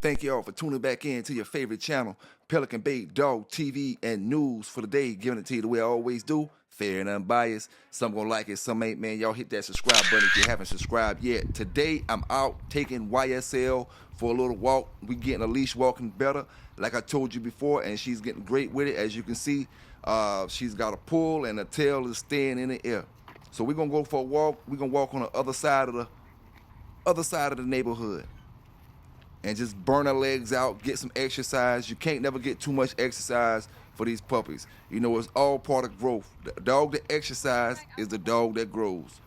Thank you all for tuning back in to your favorite channel, Pelican Bay Dog TV and News for the day, giving it to you the way I always do, fair and unbiased. Some gonna like it, some ain't, man. Y'all hit that subscribe button if you haven't subscribed yet. Today, I'm out taking YSL for a little walk. We getting a leash walking better, like I told you before, and she's getting great with it. As you can see, she's got a pull and her tail is staying in the air. So we're gonna go for a walk. We're gonna walk on the other side of the neighborhood and just burn our legs out, get some exercise. You can't never get too much exercise for these puppies. You know, it's all part of growth. The dog that exercises is the dog that grows.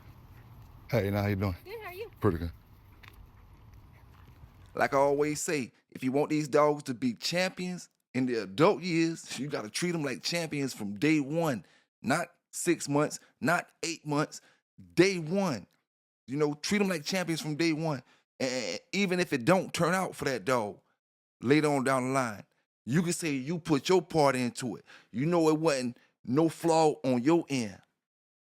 Hey, now how you doing? Good, how are you? Pretty good. Like I always say, if you want these dogs to be champions in their adult years, you got to treat them like champions from day one, not 6 months, not 8 months, day one. You know, treat them like champions from day one. And even if it don't turn out for that dog later on down the line, you can say you put your part into it. You know it wasn't no flaw on your end.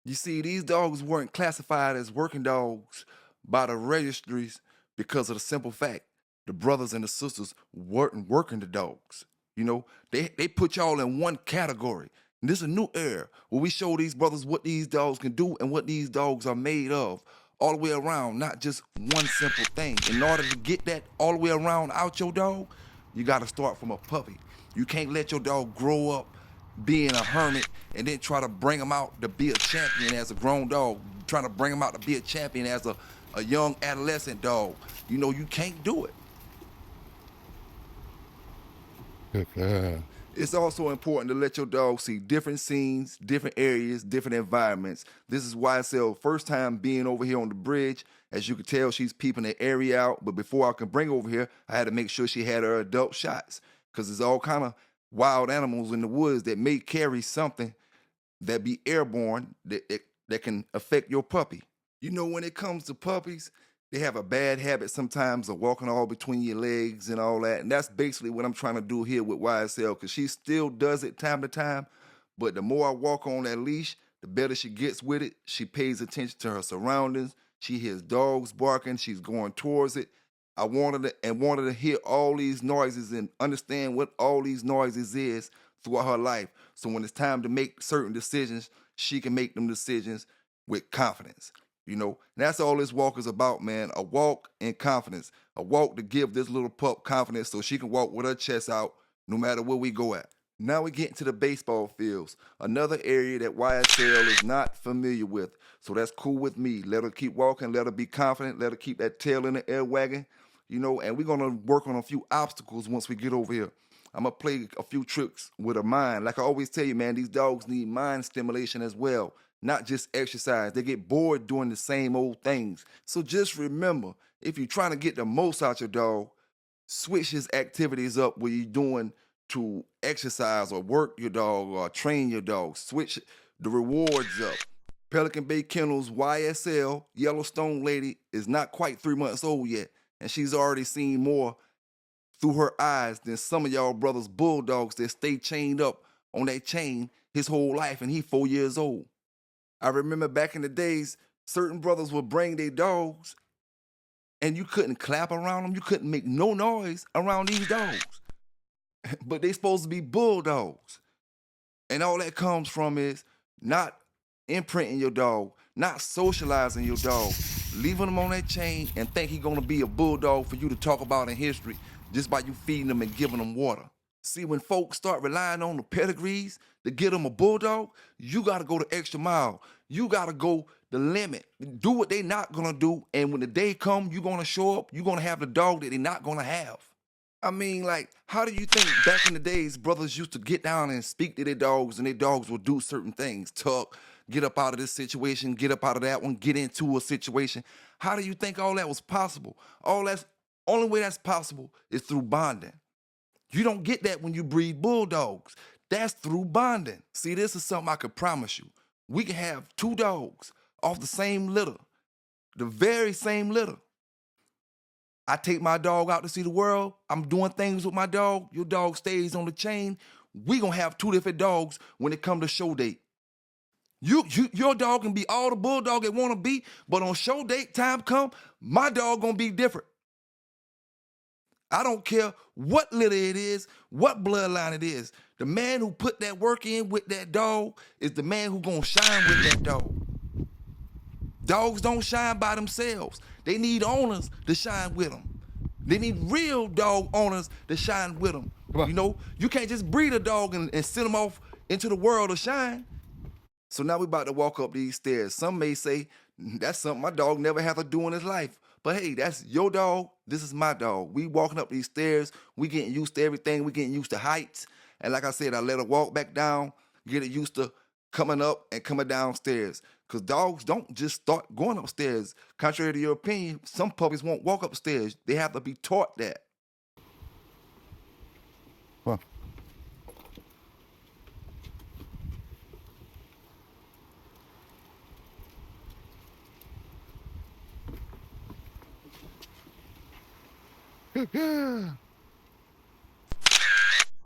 You see, these dogs weren't classified as working dogs by the registries because of the simple fact the brothers and the sisters weren't working the dogs. You know, they put y'all in one category. And this is a new era where we show these brothers what these dogs can do and what these dogs are made of. All the way around, not just one simple thing. In order to get that all the way around out your dog, you got to start from a puppy. You can't let your dog grow up being a hermit and then try to bring him out to be a champion as a grown dog, trying to bring him out to be a champion as a young adolescent dog. You know, you can't do it. Good. It's also important to let your dog see different scenes, different areas, different environments. This is YSL first time being over here on the bridge. As you can tell, she's peeping the area out. But before I can bring her over here, I had to make sure she had her adult shots because there's all kind of wild animals in the woods that may carry something that be airborne that can affect your puppy. You know, when it comes to puppies, they have a bad habit sometimes of walking all between your legs and all that. And that's basically what I'm trying to do here with YSL, because she still does it time to time. But the more I walk on that leash, the better she gets with it. She pays attention to her surroundings. She hears dogs barking. She's going towards it. I wanted to hear all these noises and understand what all these noises is throughout her life. So when it's time to make certain decisions, she can make them decisions with confidence. You know, and that's all this walk is about, man. A walk in confidence. A walk to give this little pup confidence so she can walk with her chest out no matter where we go at. Now we get into the baseball fields, another area that YSL is not familiar with. So that's cool with me. Let her keep walking, let her be confident, let her keep that tail in the air wagging, you know, and we're going to work on a few obstacles once we get over here. I'm going to play a few tricks with her mind. Like I always tell you, man, these dogs need mind stimulation as well, not just exercise. They get bored doing the same old things. So just remember, if you're trying to get the most out your dog, switch his activities up where you're doing to exercise or work your dog or train your dog. Switch the rewards up. Pelican Bay Kennels YSL Yellowstone lady is not quite 3 months old yet, and she's already seen more through her eyes than some of y'all brothers bulldogs that stay chained up on that chain his whole life, and he 4 years old. I remember back in the days, certain brothers would bring their dogs and you couldn't clap around them. You couldn't make no noise around these dogs. But they supposed to be bulldogs. And all that comes from is not imprinting your dog, not socializing your dog, leaving him on that chain and think he's gonna be a bulldog for you to talk about in history just by you feeding them and giving them water. See, when folks start relying on the pedigrees to get them a bulldog, you got to go the extra mile. You got to go the limit. Do what they not going to do, and when the day come, you're going to show up, you're going to have the dog that they not going to have. I mean, like, how do you think back in the days brothers used to get down and speak to their dogs, and their dogs would do certain things? Tuck, get up out of this situation, get up out of that one, get into a situation. How do you think all that was possible? Only way that's possible is through bonding. You don't get that when you breed bulldogs. That's through bonding. See, this is something I could promise you. We can have 2 dogs off the same litter, the very same litter. I take my dog out to see the world. I'm doing things with my dog. Your dog stays on the chain. We gonna have 2 different dogs when it come to show date. Your dog can be all the bulldog it wanna be, but on show date time come, my dog gonna be different. I don't care what litter it is, what bloodline it is. The man who put that work in with that dog is the man who gonna shine with that dog. Dogs don't shine by themselves. They need owners to shine with them. They need real dog owners to shine with them. You know, you can't just breed a dog and send them off into the world to shine. So now we about to walk up these stairs. Some may say, that's something my dog never had to do in his life. But hey, that's your dog. This is my dog. We walking up these stairs. We getting used to everything. We getting used to heights. And like I said, I let her walk back down, get it used to coming up and coming downstairs. Because dogs don't just start going upstairs. Contrary to your opinion, some puppies won't walk upstairs. They have to be taught that. Come on.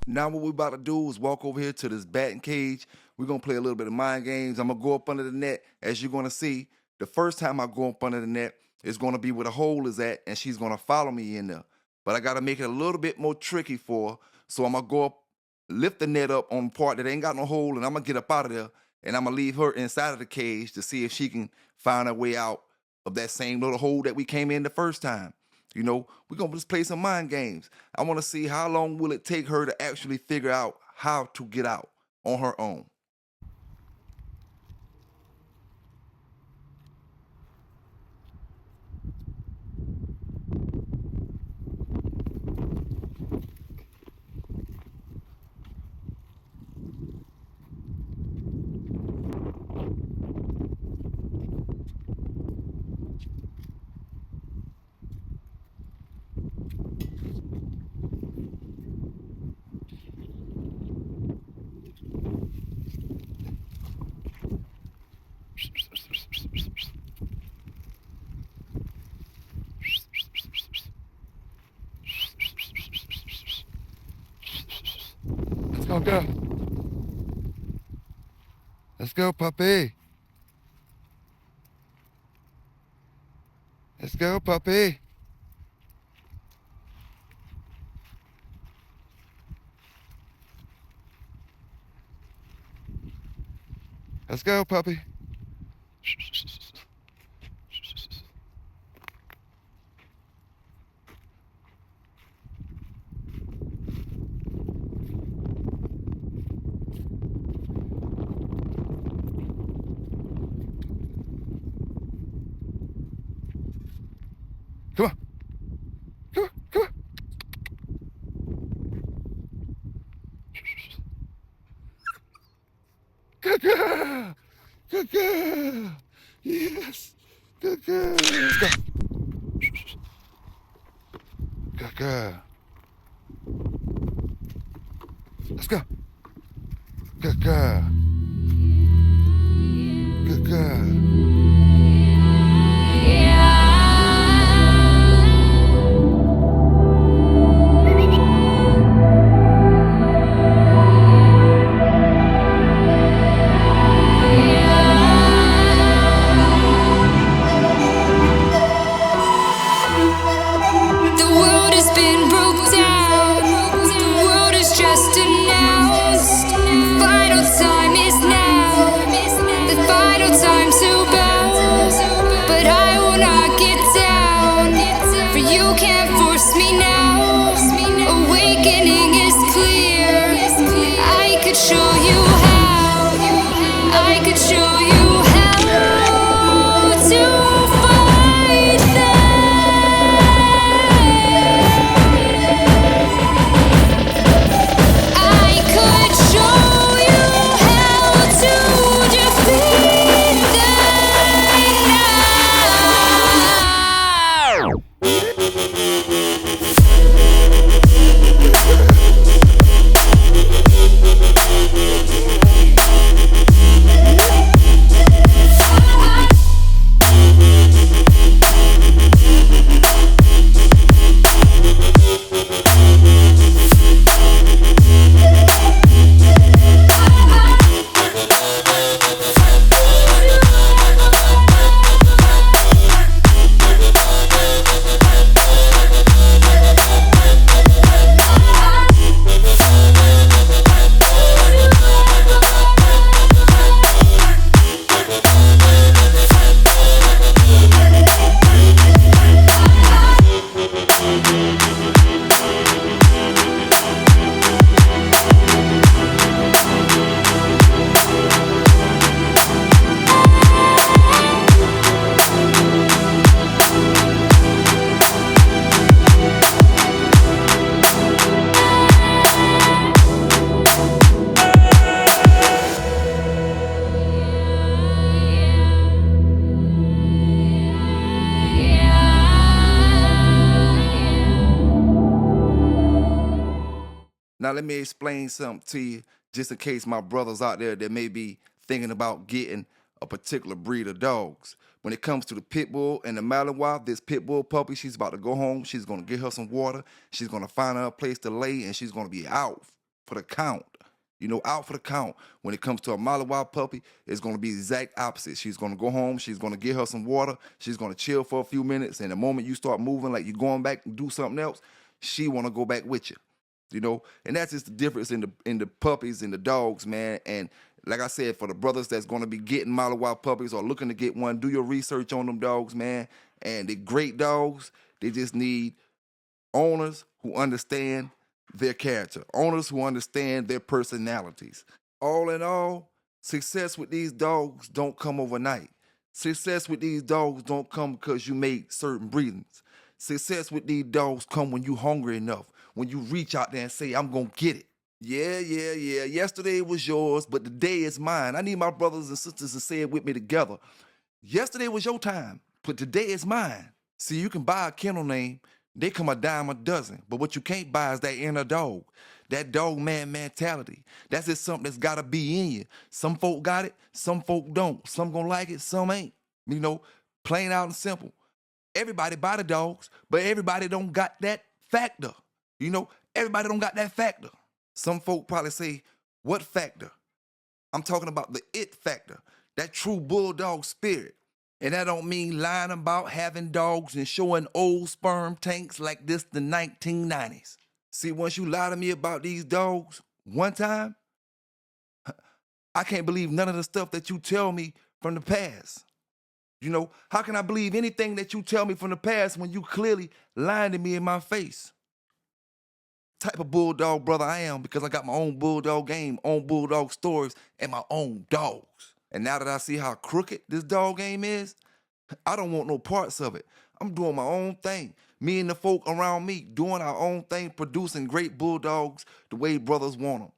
Now what we about to do is walk over here to this batting cage. We're going to play a little bit of mind games. I'm going to go up under the net. As you're going to see, the first time I go up under the net, it's going to be where the hole is at, and she's going to follow me in there. But I got to make it a little bit more tricky for her. So I'm going to go up, lift the net up on the part that ain't got no hole, and I'm going to get up out of there, and I'm going to leave her inside of the cage to see if she can find her way out of that same little hole that we came in the first time. You know, we're going to just play some mind games. I want to see how long will it take her to actually figure out how to get out on her own. Let's go. Let's go, puppy. Let's go, puppy. Let's go, puppy. Come on. Come on. Come on. Good girl. Good girl. Yes. Good girl. Let's go. Good girl. Let's go. Good girl. Good girl. Now, let me explain something to you, just in case my brothers out there that may be thinking about getting a particular breed of dogs. When it comes to the pit bull and the Malinois, this pit bull puppy, she's about to go home. She's going to get her some water. She's going to find her a place to lay, and she's going to be out for the count. Out for the count. When it comes to a Malinois puppy, it's going to be the exact opposite. She's going to go home. She's going to get her some water. She's going to chill for a few minutes. And the moment you start moving, like you're going back and do something else, she want to go back with you. And that's just the difference in the puppies and the dogs, man. And like I said, for the brothers that's going to be getting Malinois puppies or looking to get one, do your research on them dogs, man. And the great dogs, they just need owners who understand their character, owners who understand their personalities. All in all, success with these dogs don't come overnight. Success with these dogs don't come because you made certain breedings. Success with these dogs come when you hungry enough, when you reach out there and say, I'm going to get it. Yeah. Yesterday was yours, but today is mine. I need my brothers and sisters to say it with me together. Yesterday was your time, but today is mine. See, you can buy a kennel name. They come a dime a dozen, but what you can't buy is that inner dog, that dog man mentality. That's just something that's got to be in you. Some folk got it, some folk don't. Some gonna like it, some ain't. Plain out and simple. Everybody buy the dogs, but everybody don't got that factor. Everybody don't got that factor. Some folk probably say, what factor? I'm talking about the it factor, that true bulldog spirit. And that don't mean lying about having dogs and showing old sperm tanks like this the 1990s. See, once you lie to me about these dogs one time, I can't believe none of the stuff that you tell me from the past. How can I believe anything that you tell me from the past when you clearly lying to me in my face? Type of bulldog brother I am, because I got my own bulldog game, own bulldog stories, and my own dogs. And now that I see how crooked this dog game is, I don't want no parts of it. I'm doing my own thing. Me and the folk around me doing our own thing, producing great bulldogs the way brothers want them.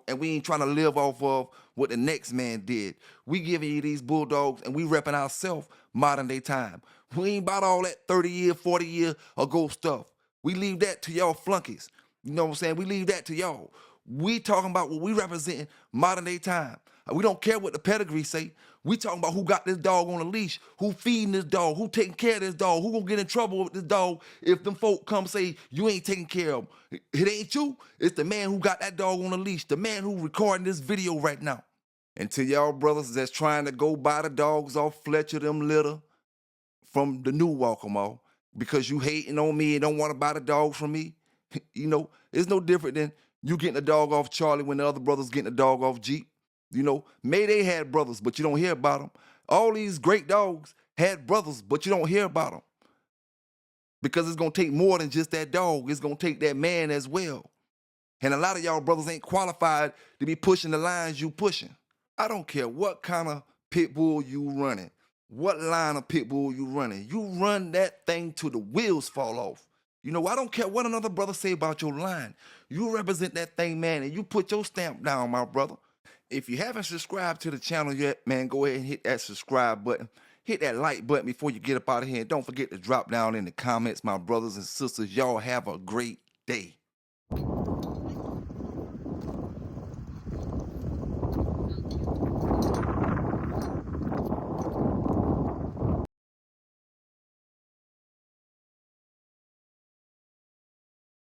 And we ain't trying to live off of what the next man did. We giving you these bulldogs and we repping ourselves modern day time. We ain't about all that 30-year, 40-year ago stuff. We leave that to y'all flunkies. You know what I'm saying? We leave that to y'all. We talking about what we representing modern day time. We don't care what the pedigree say. We talking about who got this dog on a leash, who feeding this dog, who taking care of this dog, who gonna get in trouble with this dog if them folk come say you ain't taking care of him. It ain't you. It's the man who got that dog on a leash, the man who recording this video right now. And to y'all brothers that's trying to go buy the dogs off Fletcher them litter from the new Walker Mall because you hating on me and don't want to buy the dog from me, it's no different than you getting a dog off Charlie when the other brothers getting a dog off Jeep. Mayday had brothers, but you don't hear about them. All these great dogs had brothers, but you don't hear about them. Because it's going to take more than just that dog. It's going to take that man as well. And a lot of y'all brothers ain't qualified to be pushing the lines you pushing. I don't care what kind of pit bull you running, what line of pit bull you running. You run that thing till the wheels fall off. I don't care what another brother say about your line. You represent that thing, man, and you put your stamp down, my brother. If you haven't subscribed to the channel yet, man, go ahead and hit that subscribe button. Hit that like button before you get up out of here. And don't forget to drop down in the comments, my brothers and sisters. Y'all have a great day.